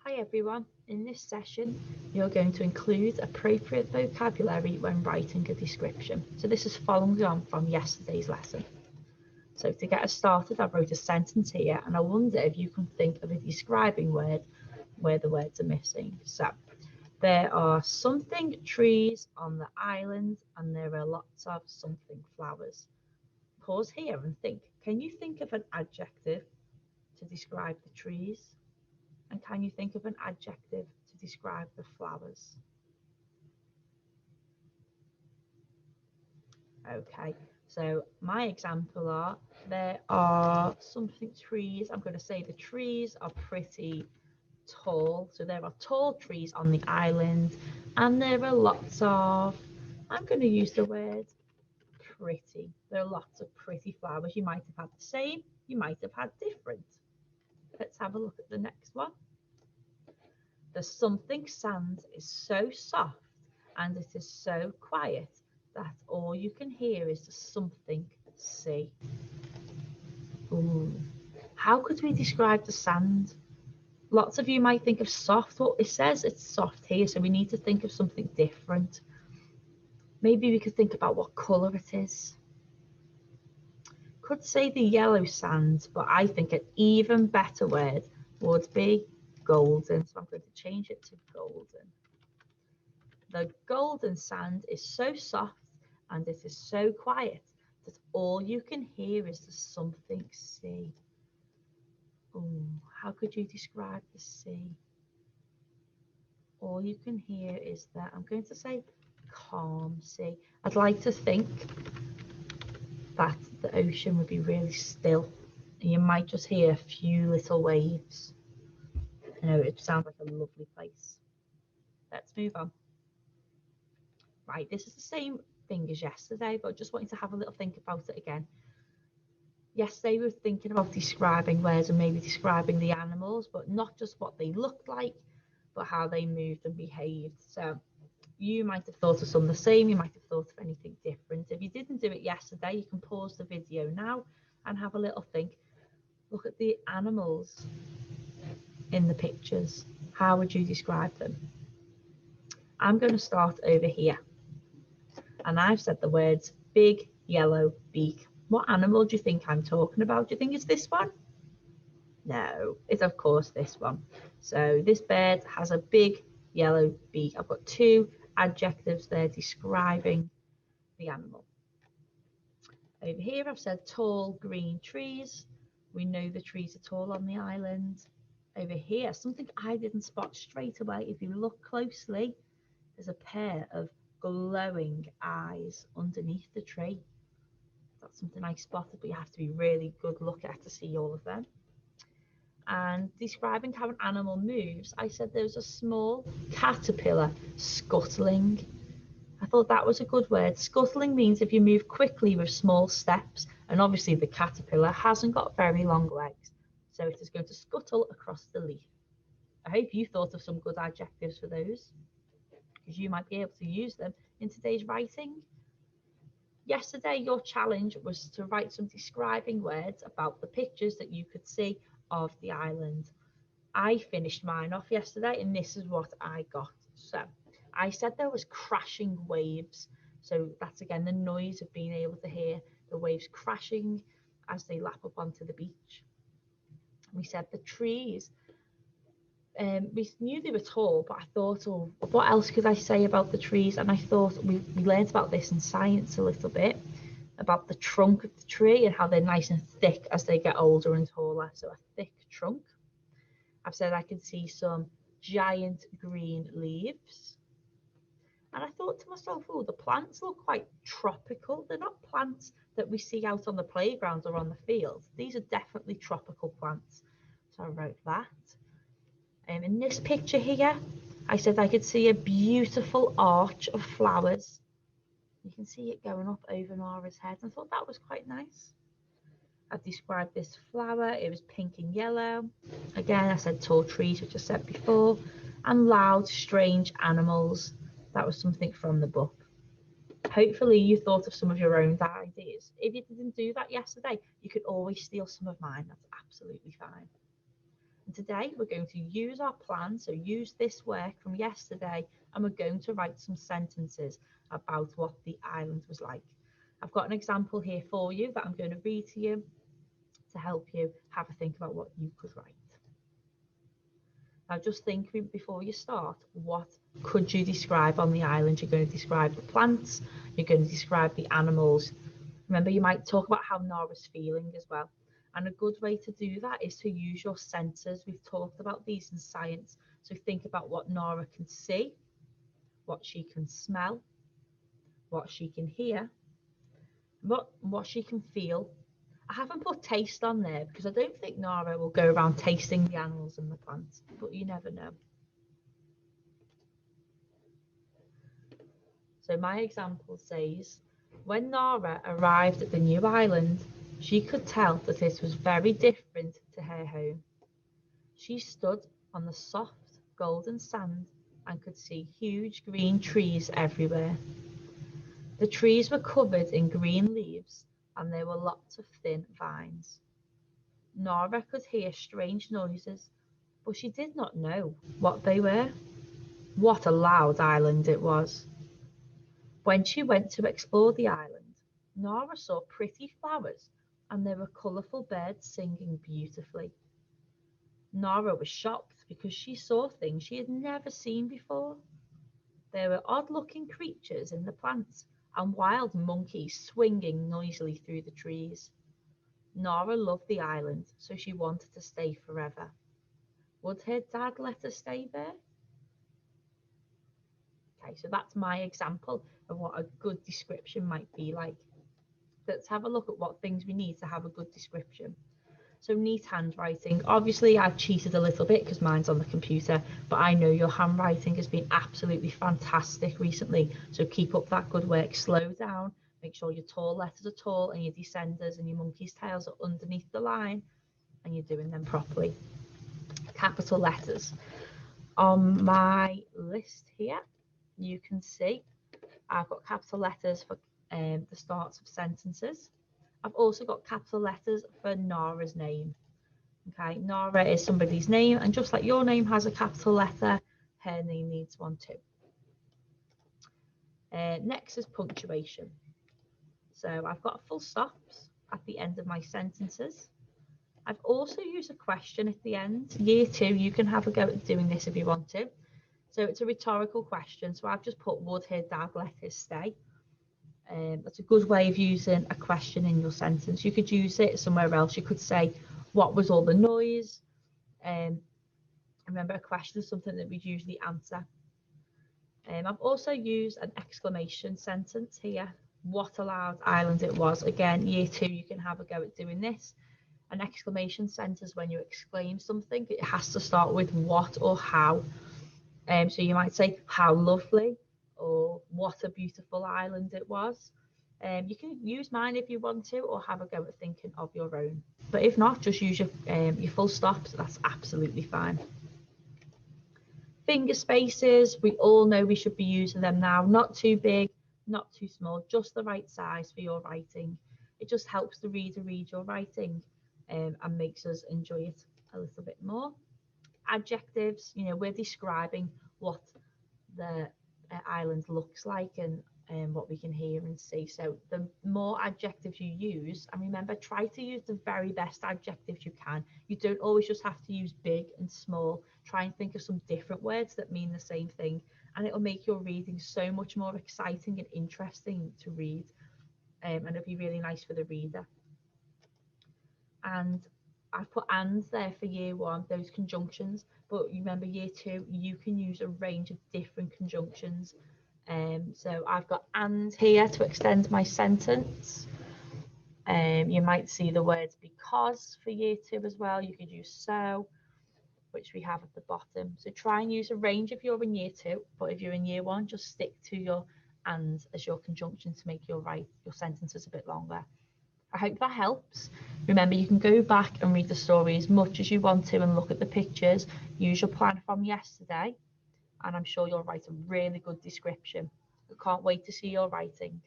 Hi everyone, in this session you're going to include appropriate vocabulary when writing a description. So this is following on from yesterday's lesson. So to get us started, I wrote a sentence here and I wonder if you can think of a describing word where the words are missing. So there are something trees on the island and there are lots of something flowers. Pause here and think, can you think of an adjective to describe the trees? And can you think of an adjective to describe the flowers? Okay, so my example are, there are something trees. I'm going to say the trees are pretty tall. So there are tall trees on the island and there are lots of, I'm going to use the word pretty. There are lots of pretty flowers. You might have had the same, you might have had different. Let's have a look at the next one. The something sand is so soft and it is so quiet that all you can hear is the something sea. Ooh. How could we describe the sand? Lots of you might think of soft. Well, it says it's soft here, so we need to think of something different. Maybe we could think about what colour it is. Could say the yellow sand, but I think an even better word would be golden. So I'm going to change it to golden. The golden sand is so soft and it is so quiet that all you can hear is the something sea. Ooh, how could you describe the sea? All you can hear is that, I'm going to say calm sea. I'd like to think that the ocean would be really still and you might just hear a few little waves. You know, it sounds like a lovely place. Let's move on. Right, this is the same thing as yesterday, but just wanting to have a little think about it again. Yesterday we were thinking about describing words and maybe describing the animals, but not just what they looked like, but how they moved and behaved. So you might have thought of some the same, you might have thought of anything different. If you didn't do it yesterday, you can pause the video now and have a little think. Look at the animals in the pictures. How would you describe them? I'm going to start over here. And I've said the words big yellow beak. What animal do you think I'm talking about? Do you think it's this one? No, it's of course this one. So this bird has a big yellow beak. I've got two adjectives there describing the animal. Over here I've said tall green trees. We know the trees are tall on the island. Over here, something I didn't spot straight away. If you look closely, there's a pair of glowing eyes underneath the tree. That's something I spotted, but you have to be really good look at to see all of them. And describing how an animal moves, I said there's a small caterpillar scuttling. I thought that was a good word. Scuttling means if you move quickly with small steps, and obviously the caterpillar hasn't got very long legs, so it is going to scuttle across the leaf. I hope you thought of some good adjectives for those, because you might be able to use them in today's writing. Yesterday, your challenge was to write some describing words about the pictures that you could see of the island. I finished mine off yesterday and this is what I got. So I said there was crashing waves. So that's again the noise of being able to hear the waves crashing as they lap up onto the beach. We said the trees, we knew they were tall, but I thought, oh, what else could I say about the trees? And I thought we learned about this in science a little bit, about the trunk of the tree and how they're nice and thick as they get older and taller. So a thick trunk. I've said I can see some giant green leaves. And I thought to myself, oh, the plants look quite tropical. They're not plants that we see out on the playground or on the field. These are definitely tropical plants. So I wrote that. In this picture here, I said I could see a beautiful arch of flowers. You can see it going up over Nara's head. I thought that was quite nice. I've described this flower. It was pink and yellow. Again, I said tall trees, which I said before, and loud, strange animals. That was something from the book. Hopefully you thought of some of your own ideas. If you didn't do that yesterday, you could always steal some of mine. That's absolutely fine. And today we're going to use our plan, so use this work from yesterday, and we're going to write some sentences about what the island was like. I've got an example here for you that I'm going to read to you to help you have a think about what you could write. Now just think before you start, what could you describe on the island? You're going to describe the plants, you're going to describe the animals. Remember, you might talk about how Nara's feeling as well. And a good way to do that is to use your senses. We've talked about these in science. So think about what Nara can see, what she can smell, what she can hear, what she can feel. I haven't put taste on there because I don't think Nara will go around tasting the animals and the plants, but you never know. So my example says, when Nara arrived at the new island, she could tell that it was very different to her home. She stood on the soft golden sand and could see huge green trees everywhere. The trees were covered in green leaves and there were lots of thin vines. Nara could hear strange noises, but she did not know what they were. What a loud island it was. When she went to explore the island, Nara saw pretty flowers and there were colourful birds singing beautifully. Nara was shocked because she saw things she had never seen before. There were odd-looking creatures in the plants and wild monkeys swinging noisily through the trees. Nara loved the island, so she wanted to stay forever. Would her dad let her stay there? Okay, so that's my example of what a good description might be like. Let's have a look at what things we need to have a good description. So neat handwriting. Obviously, I've cheated a little bit because mine's on the computer, but I know your handwriting has been absolutely fantastic recently. So keep up that good work. Slow down. Make sure your tall letters are tall and your descenders and your monkey's tails are underneath the line and you're doing them properly. Capital letters. On my list here, you can see I've got capital letters for the starts of sentences. I've also got capital letters for Nara's name. Okay, Nara is somebody's name, and just like your name has a capital letter, her name needs one too. Next is punctuation. So I've got full stops at the end of my sentences. I've also used a question at the end. Year 2, you can have a go at doing this if you want to. So it's a rhetorical question. So I've just put, would her dad let her stay? That's a good way of using a question in your sentence. You could use it somewhere else. You could say, what was all the noise? Remember, a question is something that we'd usually answer. I've also used an exclamation sentence here. What a loud island it was. Again, year 2, you can have a go at doing this. An exclamation sentence, when you exclaim something, it has to start with what or how. So you might say, how lovely, or what a beautiful island it was. You can use mine if you want to, or have a go at thinking of your own. But if not, just use your full stops. That's absolutely fine. Finger spaces, we all know we should be using them now. Not too big, not too small, just the right size for your writing. It just helps the reader read your writing and makes us enjoy it a little bit more. Adjectives, you know, we're describing what the island looks like and what we can hear and see. So the more adjectives you use, and remember, try to use the very best adjectives you can. You don't always just have to use big and small. Try and think of some different words that mean the same thing, and it'll make your reading so much more exciting and interesting to read, and it'll be really nice for the reader. And I've put ands there for year 1, those conjunctions, but remember year 2, you can use a range of different conjunctions. So I've got and here to extend my sentence. You might see the words because for year 2 as well. You could use so, which we have at the bottom. So try and use a range if you're in year 2, but if you're in year 1, just stick to your and as your conjunction to make your sentences a bit longer. I hope that helps. Remember, you can go back and read the story as much as you want to and look at the pictures. Use your plan from yesterday, and I'm sure you'll write a really good description. I can't wait to see your writing.